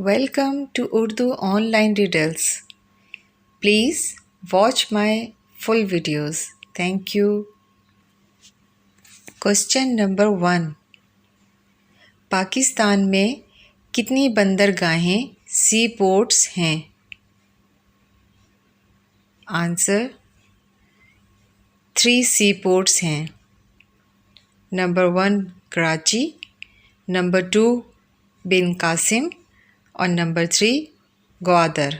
Welcome to Urdu Online Riddles. Please watch my full videos. Thank you. Question number 1. Pakistan में कितनी बंदरगाहें सी ports हैं? Answer 3 सी ports हैं. Number 1 Karachi, number 2 बिन कासिम और number 3 Gwadar.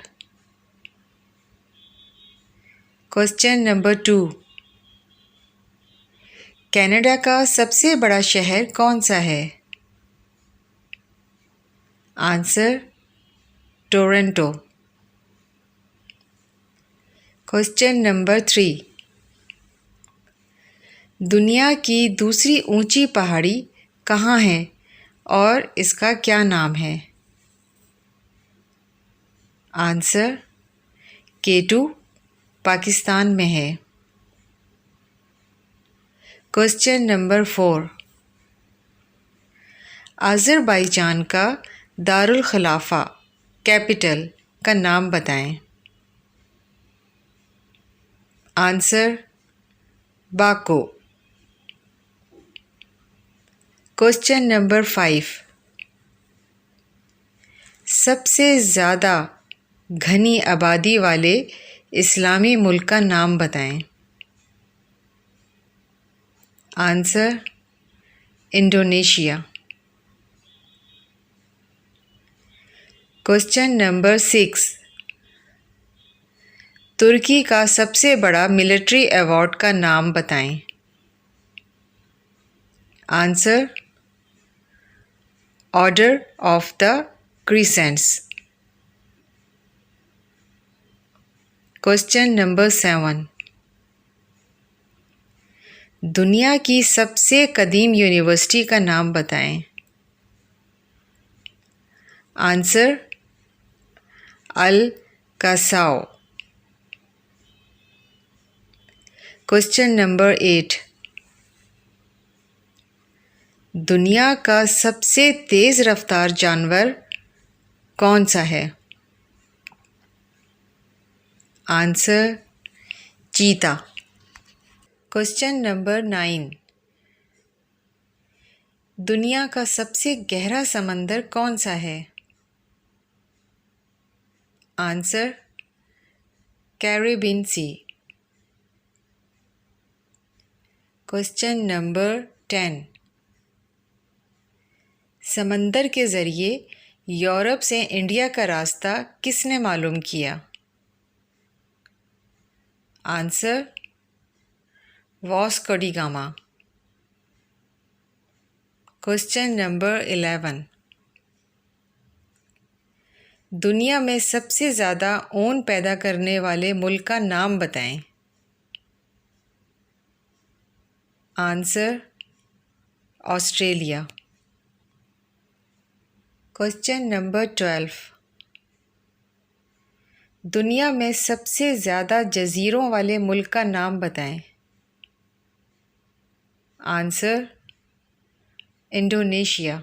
Question number 2. Canada का सबसे बड़ा शहर कौन सा है? Answer Toronto. Question number 3. दुनिया की दूसरी ऊंची पहाड़ी कहाँ है और इसका क्या नाम है? आंसर K2 पाकिस्तान में है. Question number 4. अज़रबैजान का दारुल खिलाफा कैपिटल का नाम बताएं. आंसर बाको. Question number 5. सबसे ज़्यादा घनी आबादी वाले इस्लामी मुल्क का नाम बताएं. Answer Indonesia. Question number 6. तुर्की का सबसे बड़ा मिलिट्री अवार्ड का नाम बताएं. Answer order of the crescents. Question number 7. दुनिया की सबसे कदीम यूनिवर्सिटी का नाम बताएं. आंसर अल कासाओ. Question number 8. दुनिया का सबसे तेज़ रफ्तार जानवर कौन सा है? आंसर चीता. Question number 9. दुनिया का सबसे गहरा समंदर कौन सा है? Answer Caribbean sea. Question number 10. समंदर के ज़रिए यूरोप से इंडिया का रास्ता किसने मालूम किया? Answer Vasco D gamma. Question number 11. दुनिया में सबसे ज़्यादा ऊन पैदा करने वाले मुल्क का नाम बताएं. Answer Australia. Question number 12. दुनिया में सबसे ज़्यादा जज़ीरों वाले मुल्क का नाम बताएं. Answer Indonesia.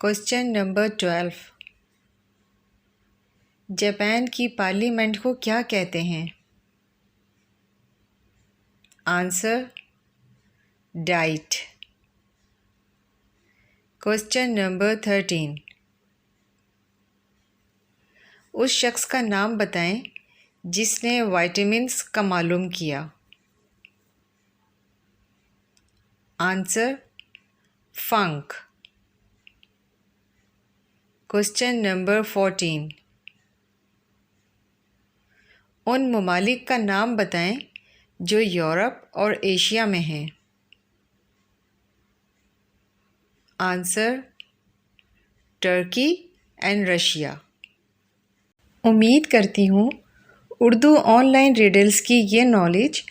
Question number 12. Japan की पार्लियामेंट को क्या कहते हैं? Answer diet. Question number 13. उस शख्स का नाम बताएं जिसने विटामिन्स का मालूम किया. Answer Funk. Question number 14. उन ममालिक का नाम बताएं जो यूरोप और एशिया में हैं. Answer Turkey and Russia. उम्मीद करती हूँ उर्दू ऑनलाइन रिडल्स की ये नॉलेज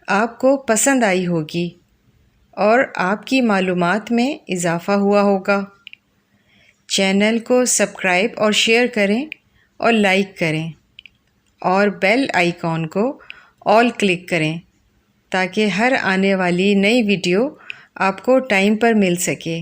आपको पसंद आई होगी और आपकी मालूमात में इजाफ़ा हुआ होगा. चैनल को सब्सक्राइब और शेयर करें और लाइक करें और बेल आइकॉन को ऑल क्लिक करें ताकि हर आने वाली नई वीडियो आपको टाइम पर मिल सके.